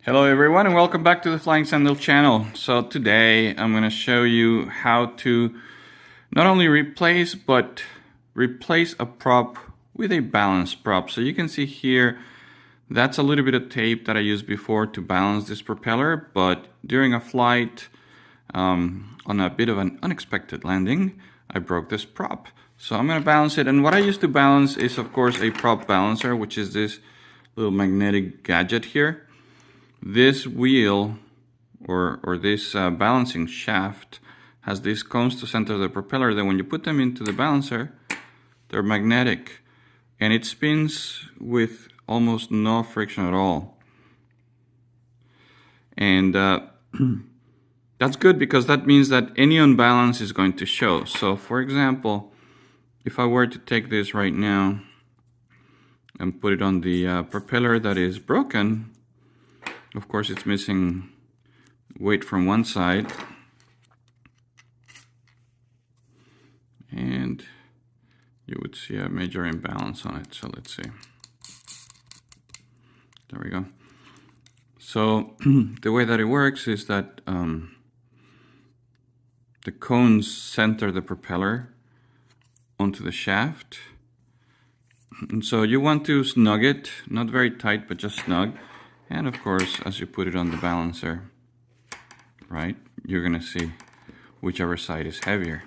Hello everyone and welcome back to the Flying Sandal channel. So today I'm going to show you how to not only replace a prop with a balance prop. So you can see here that's a little bit of tape that I used before to balance this propeller, but during a flight on a bit of an unexpected landing I broke this prop. So I'm going to balance it, and what I use to balance is of course a prop balancer, which is this little magnetic gadget here. This wheel or this balancing shaft has these cones to center the propeller. Then when you put them into the balancer, they're magnetic and it spins with almost no friction at all. And that's good because that means that any unbalance is going to show. So for example, if I were to take this right now and put it on the propeller that is broken, of course it's missing weight from one side, and you would see a major imbalance on it. So let's see. There we go. So the way that it works is that the cones center the propeller onto the shaft. And so you want to snug it, not very tight, but just snug. And of course, as you put it on the balancer, right, you're going to see whichever side is heavier.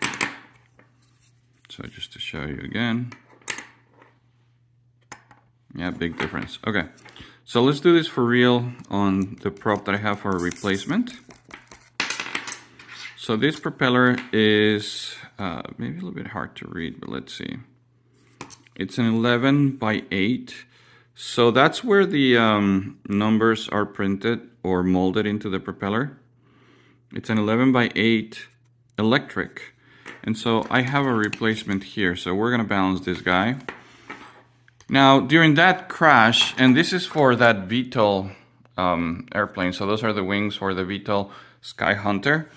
So just to show you again. Yeah, big difference. Okay, so let's do this for real on the prop that I have for a replacement. So this propeller is maybe a little bit hard to read, but let's see. It's an 11 by 8. So that's where the numbers are printed or molded into the propeller. It's an 11 by 8 electric. And so I have a replacement here. So we're going to balance this guy. Now, during that crash, and this is for that VTOL airplane. So those are the wings for the VTOL Skyhunter.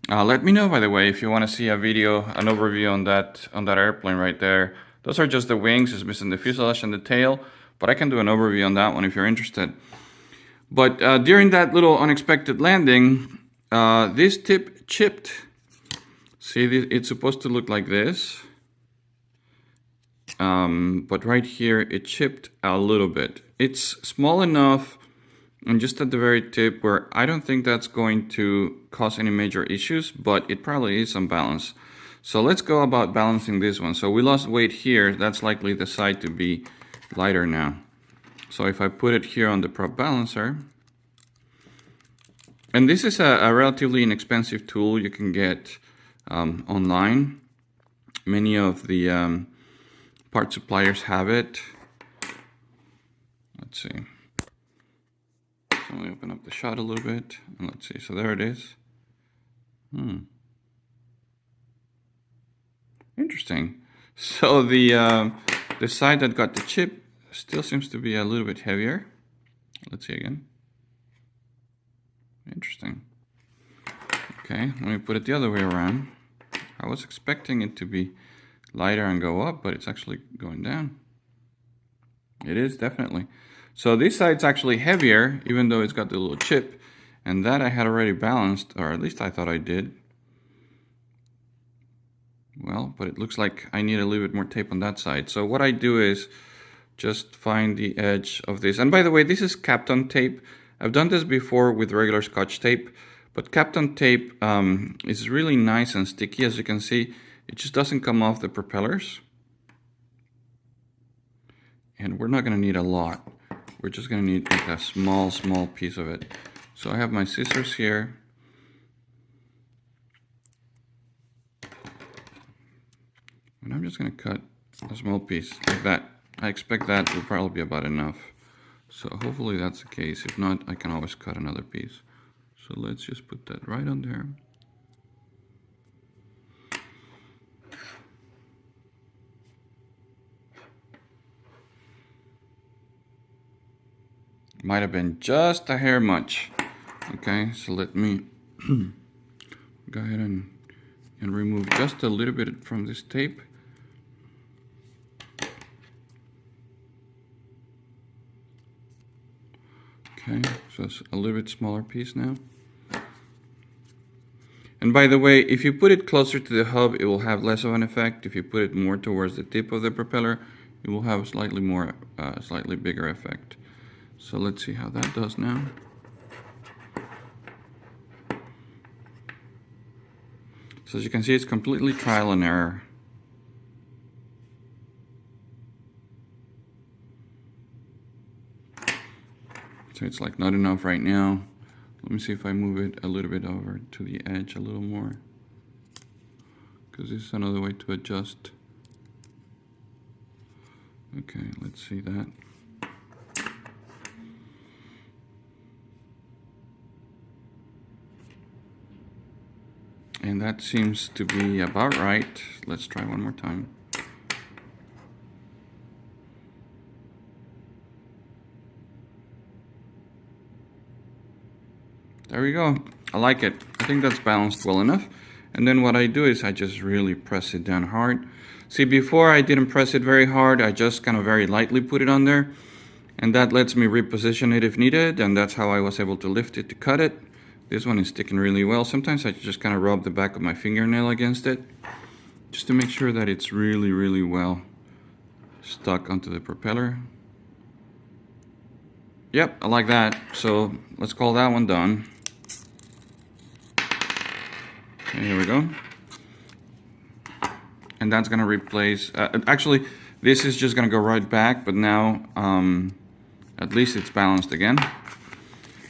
Let me know, by the way, if you want to see a video, an overview on that airplane right there. Those are just the wings. It's missing the fuselage and the tail. But I can do an overview on that one if you're interested. But during that little unexpected landing, this tip chipped. See, it's supposed to look like this. But right here, it chipped a little bit. It's small enough and just at the very tip where I don't think that's going to cause any major issues, but it probably is unbalanced. So let's go about balancing this one. So we lost weight here. That's likely the side to be lighter now. So if I put it here on the prop balancer, and this is a relatively inexpensive tool you can get online. Many of the part suppliers have it. Let's see. So let me open up the shot a little bit and let's see. So there it is. Interesting. So the side that got the chip still seems to be a little bit heavier. Let's see again. Interesting. Okay, let me put it the other way around. I was expecting it to be lighter and go up, but it's actually going down. It is, definitely. So this side's actually heavier, even though it's got the little chip, and that I had already balanced, or at least I thought I did. Well, but it looks like I need a little bit more tape on that side. So what I do is just find the edge of this. And by the way, this is Kapton tape. I've done this before with regular Scotch tape, but Kapton tape is really nice and sticky. As you can see, it just doesn't come off the propellers. And we're not going to need a lot. We're just going to need like a small piece of it. So I have my scissors here. And I'm just going to cut a small piece like that. I expect that will probably be about enough. So hopefully that's the case. If not, I can always cut another piece. So let's just put that right on there. Might have been just a hair much. Okay, so let me go ahead and remove just a little bit from this tape. Okay, so it's a little bit smaller piece now. And by the way, if you put it closer to the hub, it will have less of an effect. If you put it more towards the tip of the propeller, it will have a slightly bigger effect. So let's see how that does now. So as you can see, it's completely trial and error. So it's like not enough right now. Let me see if I move it a little bit over to the edge a little more, because this is another way to adjust. Okay, let's see that. And that seems to be about right. Let's try one more time. There we go. I like it. I think that's balanced well enough. And then what I do is I just really press it down hard. See, before I didn't press it very hard. I just kind of very lightly put it on there. And that lets me reposition it if needed. And that's how I was able to lift it to cut it. This one is sticking really well. Sometimes I just kind of rub the back of my fingernail against it, just to make sure that it's really, really well stuck onto the propeller. Yep, I like that. So let's call that one done. Okay, here we go. And that's gonna replace, actually, this is just gonna go right back, but now at least it's balanced again.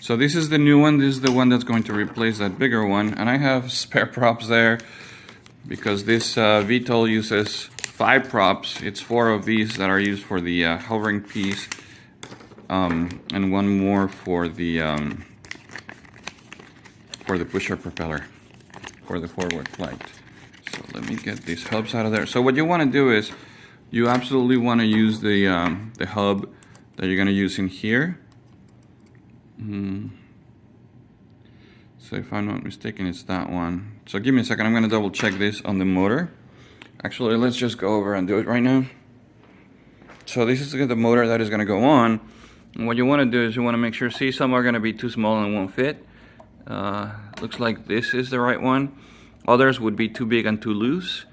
So this is the new one. This is the one that's going to replace that bigger one. And I have spare props there because this VTOL uses 5 props. It's 4 of these that are used for the hovering piece, and 1 more for the pusher propeller for the forward flight. So let me get these hubs out of there. So what you want to do is you absolutely want to use the hub that you're going to use in here. So if I'm not mistaken, it's that one. So give me a second, I'm going to double check this on the motor. Actually, let's just go over and do it right now. So this is the motor that is going to go on. And what you want to do is you want to make sure, see, some are going to be too small and won't fit. Looks like this is the right one. Others would be too big and too loose.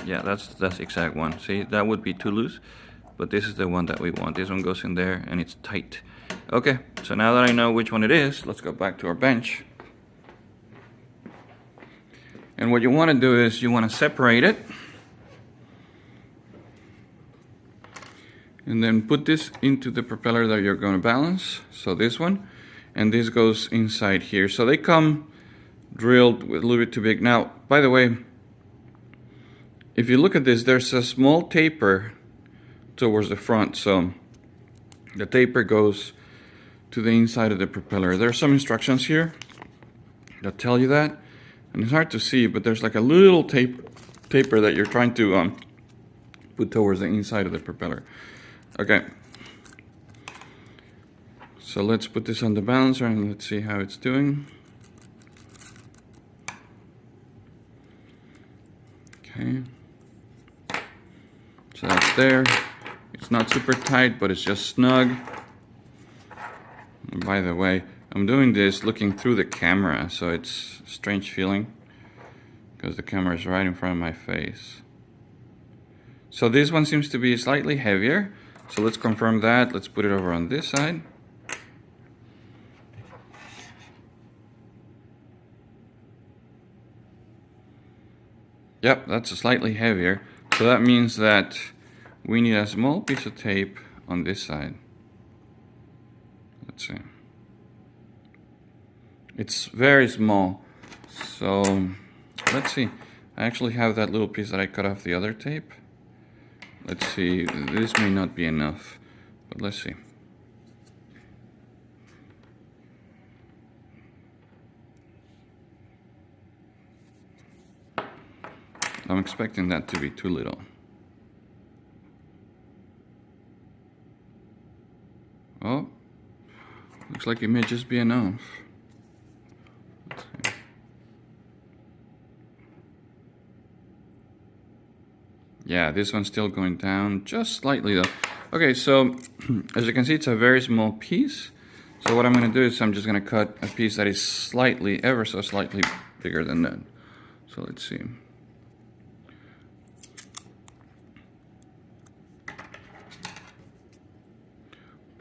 Yeah, that's the exact one. See, that would be too loose. But this is the one that we want. This one goes in there and it's tight. Okay, so now that I know which one it is, let's go back to our bench. And what you want to do is you want to separate it. And then put this into the propeller that you're going to balance. So this one. And this goes inside here. So they come drilled with a little bit too big. Now, by the way, if you look at this, there's a small taper towards the front, so the taper goes to the inside of the propeller. There are some instructions here that tell you that, and it's hard to see, but there's like a little taper that you're trying to put towards the inside of the propeller. Okay, so let's put this on the balancer and let's see how it's doing. Okay, so that's there. It's not super tight, but it's just snug. And by the way, I'm doing this looking through the camera, so it's a strange feeling because the camera is right in front of my face. So this one seems to be slightly heavier. So let's confirm that. Let's put it over on this side. Yep, that's slightly heavier. So that means that we need a small piece of tape on this side. Let's see. It's very small. So let's see. I actually have that little piece that I cut off the other tape. Let's see. This may not be enough, but let's see. I'm expecting that to be too little. Oh, looks like it may just be enough. Let's see. Yeah, this one's still going down just slightly though. Okay, so as you can see, it's a very small piece. So what I'm going to do is I'm just going to cut a piece that is slightly, ever so slightly bigger than that. So let's see.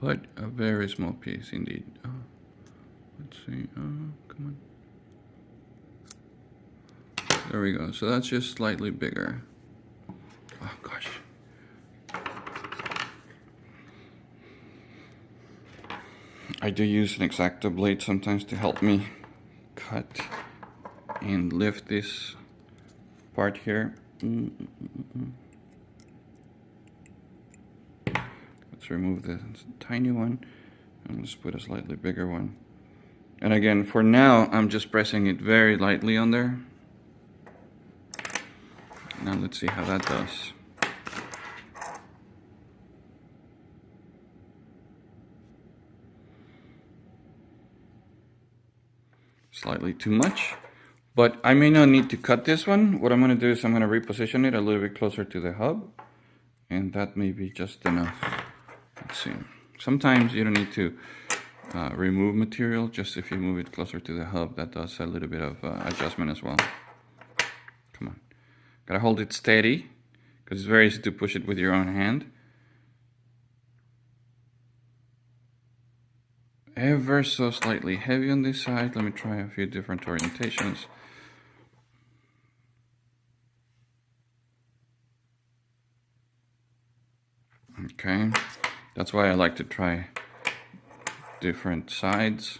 But a very small piece indeed. Let's see. Come on. There we go. So that's just slightly bigger. Oh gosh. I do use an X-Acto blade sometimes to help me cut and lift this part here. Let's remove the tiny one and let's put a slightly bigger one. And again, for now, I'm just pressing it very lightly on there. Now let's see how that does. Slightly too much, but I may not need to cut this one. What I'm going to do is I'm going to reposition it a little bit closer to the hub, and that may be just enough. Let's see. Sometimes you don't need to remove material, just if you move it closer to the hub, that does a little bit of adjustment as well. Come on. Gotta hold it steady, because it's very easy to push it with your own hand. Ever so slightly heavy on this side. Let me try a few different orientations. Okay, that's why I like to try different sides.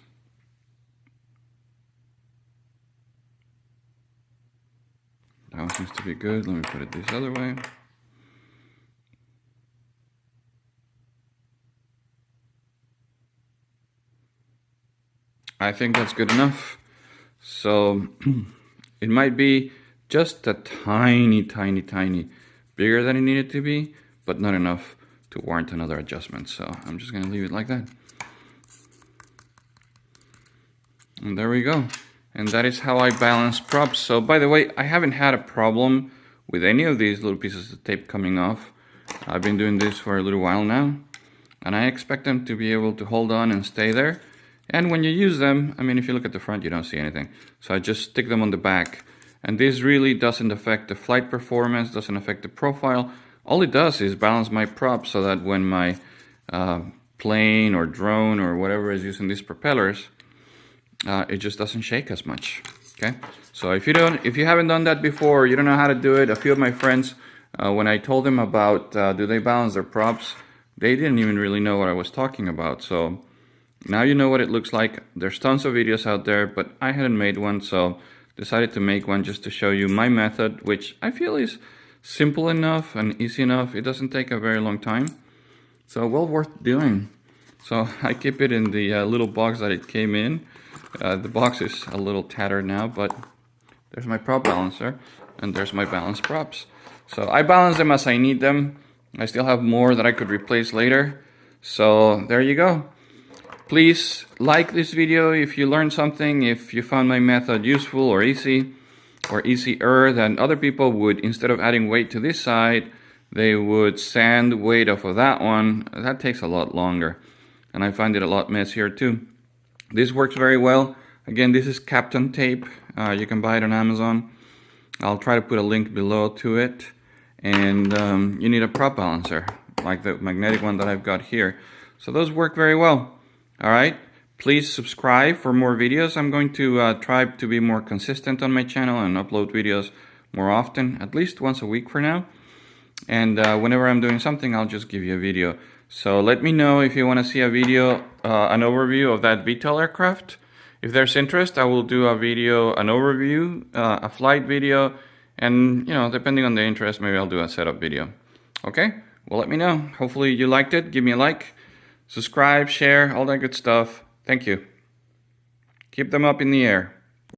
That one seems to be good. Let me put it this other way. I think that's good enough. So it might be just a tiny bigger than it needed to be, but not enough to warrant another adjustment. So I'm just going to leave it like that. And there we go. And that is how I balance props. So by the way, I haven't had a problem with any of these little pieces of tape coming off. I've been doing this for a little while now, and I expect them to be able to hold on and stay there. And when you use them, I mean, if you look at the front, you don't see anything. So I just stick them on the back. And this really doesn't affect the flight performance, doesn't affect the profile. All it does is balance my prop so that when my plane or drone or whatever is using these propellers, it just doesn't shake as much. Okay, so if you haven't done that before, you don't know how to do it. A few of my friends, when I told them about do they balance their props, they didn't even really know what I was talking about. So now you know what it looks like. There's tons of videos out there, but I hadn't made one, so decided to make one just to show you my method, which I feel is simple enough and easy enough. It doesn't take a very long time, so well worth doing. So I keep it in the little box that it came in. The box is a little tattered now, but there's my prop balancer and there's my balance props. So I balance them as I need them. I still have more that I could replace later. So there you go. Please like this video if you learned something, if you found my method useful or easy, or easier than other people would. Instead of adding weight to this side, they would sand weight off of that one. That takes a lot longer, and I find it a lot messier too. This works very well. Again, this is Kapton Tape. You can buy it on Amazon. I'll try to put a link below to it. And you need a prop balancer, like the magnetic one that I've got here. So those work very well. All right, please subscribe for more videos. I'm going to try to be more consistent on my channel and upload videos more often, at least once a week for now. And whenever I'm doing something, I'll just give you a video. So let me know if you want to see a video, an overview of that VTOL aircraft. If there's interest, I will do a video, an overview, a flight video, and depending on the interest, maybe I'll do a setup video. Okay, well, let me know. Hopefully you liked it. Give me a like. Subscribe, share, all that good stuff. Thank you. Keep them up in the air.